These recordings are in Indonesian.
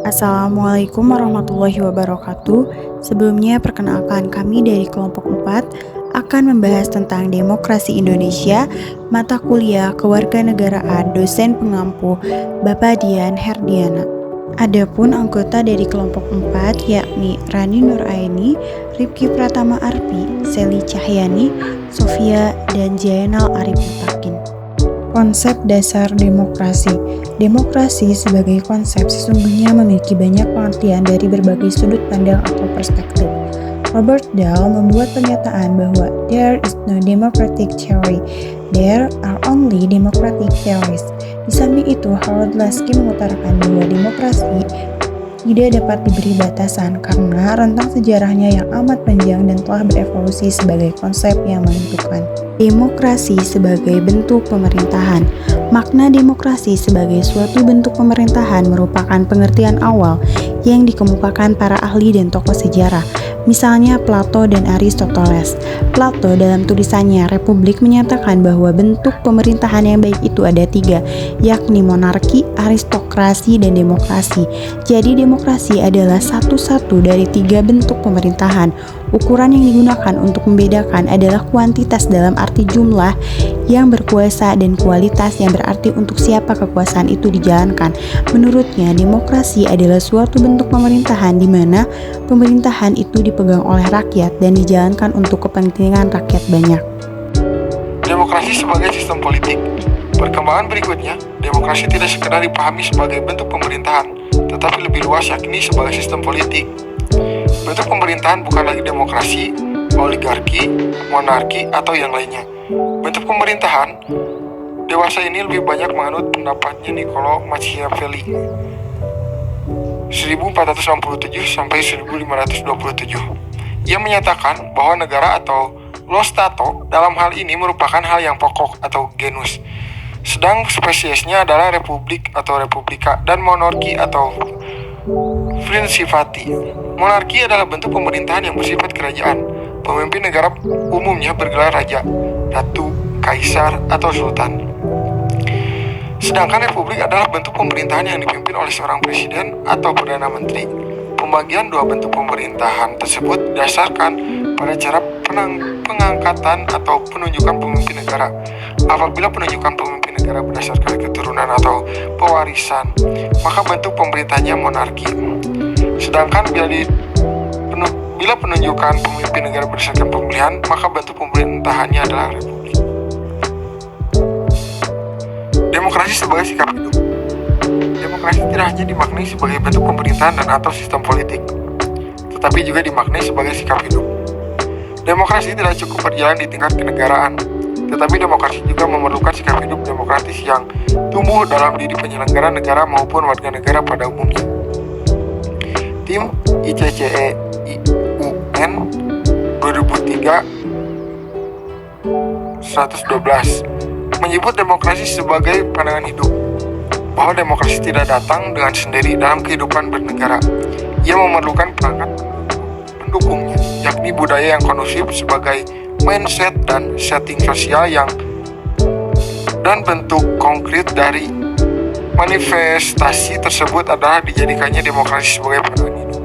Assalamualaikum warahmatullahi wabarakatuh. Sebelumnya perkenalkan kami dari kelompok 4 akan membahas tentang demokrasi Indonesia, mata kuliah kewarganegaraan dosen pengampu Bapak Dian Herdiana. Adapun anggota dari kelompok 4 yakni Rani Nuraini, Rifki Pratama Arpi, Seli Cahyani, Sofia, dan Jainal Arif Mutakin. Konsep dasar demokrasi. Demokrasi sebagai konsep sesungguhnya memiliki banyak pengertian dari berbagai sudut pandang atau perspektif. Robert Dahl membuat pernyataan bahwa there is no democratic theory, there are only democratic theories. Di samping itu, Harold Laski mengutarakan bahwa demokrasi tidak dapat diberi batasan karena rentang sejarahnya yang amat panjang dan telah berevolusi sebagai konsep yang menentukan. Demokrasi sebagai bentuk pemerintahan. Makna demokrasi sebagai suatu bentuk pemerintahan merupakan pengertian awal yang dikemukakan para ahli dan tokoh sejarah, misalnya Plato dan Aristoteles. Plato dalam tulisannya Republik menyatakan bahwa bentuk pemerintahan yang baik itu ada 3, yakni monarki, aristokrasi, dan demokrasi. Jadi demokrasi adalah satu-satu dari 3 bentuk pemerintahan. Ukuran yang digunakan untuk membedakan adalah kuantitas dalam arti jumlah yang berkuasa dan kualitas yang berarti untuk siapa kekuasaan itu dijalankan. Menurutnya, demokrasi adalah suatu bentuk pemerintahan di mana pemerintahan itu dipegang oleh rakyat dan dijalankan untuk kepentingan rakyat banyak. Demokrasi sebagai sistem politik. Perkembangan berikutnya, demokrasi tidak sekedar dipahami sebagai bentuk pemerintahan, tetapi lebih luas yakni sebagai sistem politik. Bentuk pemerintahan bukan lagi demokrasi, oligarki, monarki, atau yang lainnya. Bentuk pemerintahan dewasa ini lebih banyak menganut pendapatnya Niccolo Machiavelli 1467 sampai 1527. Ia menyatakan bahwa negara atau lo stato dalam hal ini merupakan hal yang pokok atau genus. Sedang spesiesnya adalah republik atau republika dan monarki atau principati. Monarki adalah bentuk pemerintahan yang bersifat kerajaan. Pemimpin negara umumnya bergelar raja, ratu, kaisar, atau sultan. Sedangkan republik adalah bentuk pemerintahan yang dipimpin oleh seorang presiden atau perdana menteri. Pembagian dua bentuk pemerintahan tersebut didasarkan pada cara pengangkatan atau penunjukan pemimpin negara. Apabila penunjukan pemimpin negara berdasarkan keturunan atau pewarisan, maka bentuk pemerintahnya monarki. Sedangkan bila penunjukan pemimpin negara berdasarkan pemilihan, maka bentuk pemerintahannya adalah republik. Demokrasi sebagai sikap hidup. Demokrasi tidak hanya dimaknai sebagai bentuk pemerintahan dan atau sistem politik, tetapi juga dimaknai sebagai sikap hidup. Demokrasi tidak cukup berjalan di tingkat kenegaraan, tetapi demokrasi juga memerlukan sikap hidup demokratis yang tumbuh dalam diri penyelenggara negara maupun warga negara pada umumnya. Tim ICCE-UN 2003 112 menyebut demokrasi sebagai pandangan hidup, bahwa demokrasi tidak datang dengan sendiri dalam kehidupan bernegara. Ia memerlukan perangkat pendukungnya, yakni budaya yang kondusif sebagai mindset dan setting sosial dan bentuk konkret dari manifestasi tersebut adalah dijadikannya demokrasi sebagai pandangan hidup.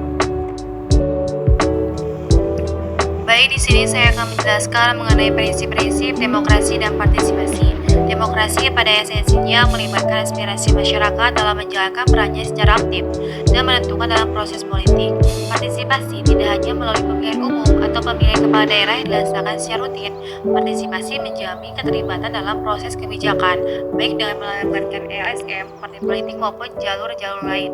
Baik, di sini saya akan menjelaskan mengenai prinsip-prinsip demokrasi dan partisipasi. Demokrasi pada esensinya melibatkan aspirasi masyarakat dalam menjalankan perannya secara aktif dan menentukan dalam proses politik. Partisipasi tidak hanya melalui pemilihan umum atau pemilihan kepala daerah yang dilaksanakan secara rutin. Partisipasi menjamin keterlibatan dalam proses kebijakan, baik dengan melibatkan LSM, partai politik maupun jalur-jalur lain.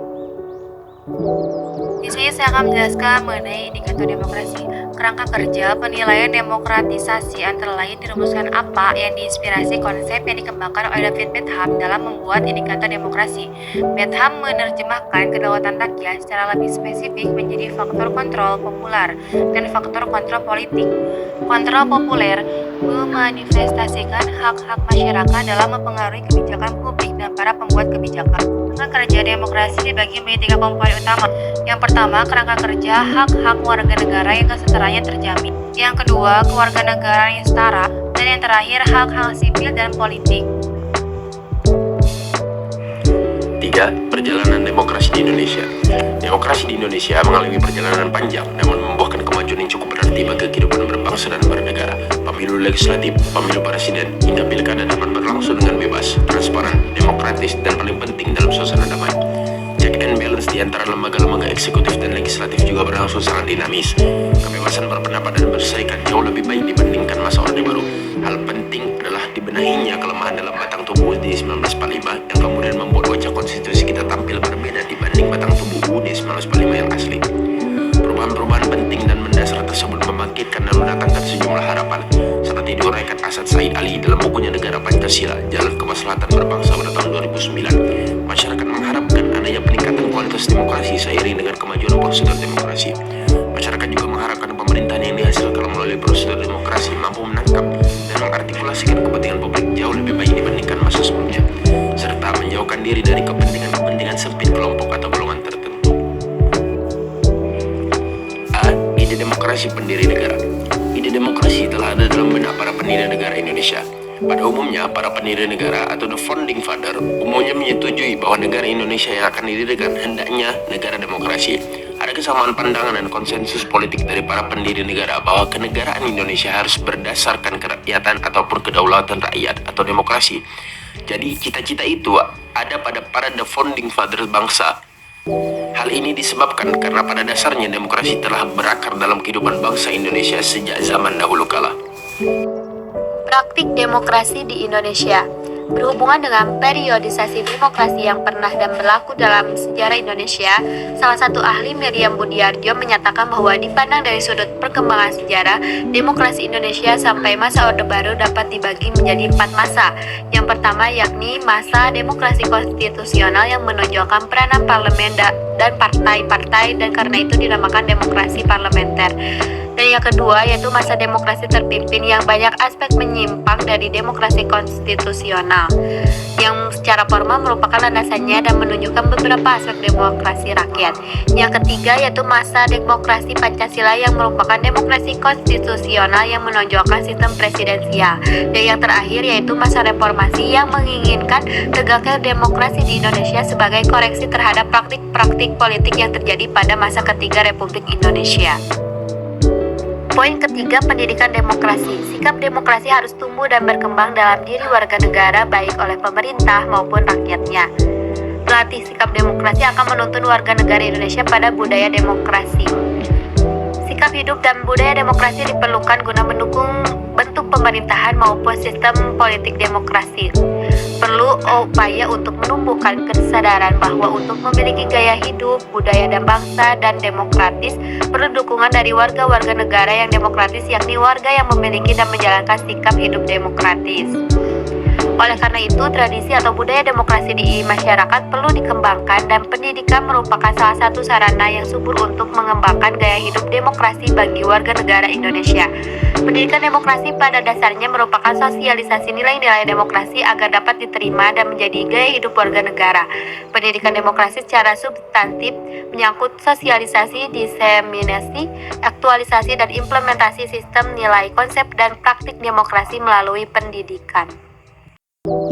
Di sini saya akan menjelaskan mengenai indikator demokrasi. Kerangka kerja penilaian demokratisasi antara lain dirumuskan apa yang diinspirasi konsep yang dikembangkan oleh David Betham dalam membuat indikator demokrasi. Betham menerjemahkan kedaulatan rakyat secara lebih spesifik menjadi faktor kontrol populer dan faktor kontrol politik. Kontrol populer memanifestasikan hak-hak masyarakat dalam mempengaruhi kebijakan publik dan para pembuat kebijakan. Kerangka kerja demokrasi dibagi menjadi 3 komponen utama. Yang pertama, kerangka kerja hak-hak warga negara yang kesetaraan terjamin. Yang kedua, kewarganegaraan yang setara. Dan yang terakhir, hak-hak sipil dan politik. 3 3. Perjalanan demokrasi di Indonesia. Demokrasi di Indonesia mengalami perjalanan panjang namun membuahkan kemajuan yang cukup berarti bagi kehidupan berbangsa dan bernegara. Pemilu legislatif, pemilu presiden, hingga pilkada dapat berlangsung dengan bebas, transparan, demokratis, dan paling penting dalam suasana damai. Check and balance di antara lembaga-lembaga eksekutif dan legislatif juga berlangsung sangat dinamis. Kebebasan berpendapat dan berserikat jauh lebih baik dibandingkan masa Orde Baru. Hal penting adalah dibenahinya kelemahan dalam batang tubuh UUD 1945 yang kemudian membuat wajah konstitusi kita tampil berbeda dibanding batang tubuh UUD 1945 yang asli. Perubahan-perubahan penting dan mendasar tersebut membangkitkan dan mendatangkan sejumlah harapan seperti diuraikan Asad Said Ali dalam bukunya Negara Pancasila, Jalan Kemaslahatan Berbangsa pada tahun 2009. Masyarakat mengharapkan adanya peningkatan kualitas demokrasi seiring dengan kemajuan prosedur demokrasi. Masyarakat juga mengharapkan pemerintahan yang dihasilkan melalui prosedur demokrasi mampu menangkap dan mengartikulasikan kepentingan publik jauh lebih baik dibandingkan masa sebelumnya, serta menjauhkan diri dari kepentingan-kepentingan sempit kelompok atau golongan tertentu. A. Ide demokrasi pendiri negara. Ide demokrasi telah ada dalam benak para pendiri negara Indonesia. Pada umumnya, para pendiri negara atau the founding father umumnya menyetujui bahwa negara Indonesia yang akan didirikan hendaknya negara demokrasi. Ada kesamaan pandangan dan konsensus politik dari para pendiri negara bahwa kenegaraan Indonesia harus berdasarkan kerakyatan ataupun kedaulatan rakyat atau demokrasi. Jadi cita-cita itu ada pada para the founding father bangsa. Hal ini disebabkan karena pada dasarnya demokrasi telah berakar dalam kehidupan bangsa Indonesia sejak zaman dahulu kala. Praktik demokrasi di Indonesia berhubungan dengan periodisasi demokrasi yang pernah dan berlaku dalam sejarah Indonesia. Salah satu ahli Miriam Budiarjo menyatakan bahwa dipandang dari sudut perkembangan sejarah, demokrasi Indonesia sampai masa Orde Baru dapat dibagi menjadi 4 masa. Yang pertama yakni masa demokrasi konstitusional yang menonjolkan peranan parlemen dan partai-partai, dan karena itu dinamakan demokrasi parlementer. Dan yang kedua yaitu masa demokrasi terpimpin yang banyak aspek menyimpang dari demokrasi konstitusional, yang secara formal merupakan landasannya dan menunjukkan beberapa aspek demokrasi rakyat. Yang ketiga yaitu masa demokrasi Pancasila yang merupakan demokrasi konstitusional yang menonjolkan sistem presidensial. Dan yang terakhir yaitu masa reformasi yang menginginkan tegaknya demokrasi di Indonesia sebagai koreksi terhadap praktik-praktik politik yang terjadi pada masa ketiga Republik Indonesia. Poin ketiga, pendidikan demokrasi. Sikap demokrasi harus tumbuh dan berkembang dalam diri warga negara baik oleh pemerintah maupun rakyatnya. Pelatih sikap demokrasi akan menuntun warga negara Indonesia pada budaya demokrasi. Sikap hidup dan budaya demokrasi diperlukan guna mendukung bentuk pemerintahan maupun sistem politik demokrasi. Perlu upaya untuk menumbuhkan kesadaran bahwa untuk memiliki gaya hidup, budaya dan bangsa dan demokratis perlu dukungan dari warga-warga negara yang demokratis, yakni warga yang memiliki dan menjalankan sikap hidup demokratis. Oleh karena itu, tradisi atau budaya demokrasi di masyarakat perlu dikembangkan dan pendidikan merupakan salah satu sarana yang subur untuk mengembangkan gaya hidup demokrasi bagi warga negara Indonesia. Pendidikan demokrasi pada dasarnya merupakan sosialisasi nilai-nilai demokrasi agar dapat diterima dan menjadi gaya hidup warga negara. Pendidikan demokrasi secara substantif menyangkut sosialisasi, diseminasi, aktualisasi, dan implementasi sistem nilai, konsep, dan praktik demokrasi melalui pendidikan.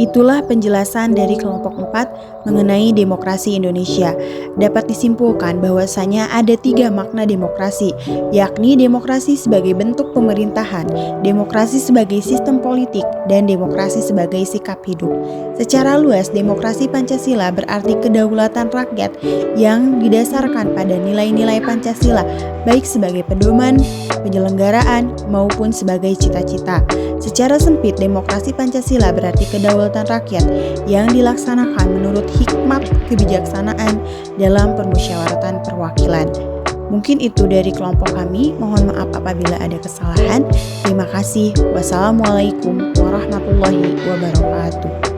Itulah penjelasan dari kelompok 4 mengenai demokrasi Indonesia. Dapat disimpulkan bahwasanya ada 3 makna demokrasi, yakni demokrasi sebagai bentuk pemerintahan, demokrasi sebagai sistem politik, dan demokrasi sebagai sikap hidup. Secara luas, demokrasi Pancasila berarti kedaulatan rakyat yang didasarkan pada nilai-nilai Pancasila, baik sebagai pedoman, penyelenggaraan, maupun sebagai cita-cita. Secara sempit, demokrasi Pancasila berarti kedaulatan rakyat yang dilaksanakan menurut hikmat kebijaksanaan dalam permusyawaratan perwakilan. Mungkin itu dari kelompok kami. Mohon maaf apabila ada kesalahan. Terima kasih. Wassalamualaikum warahmatullahi wabarakatuh.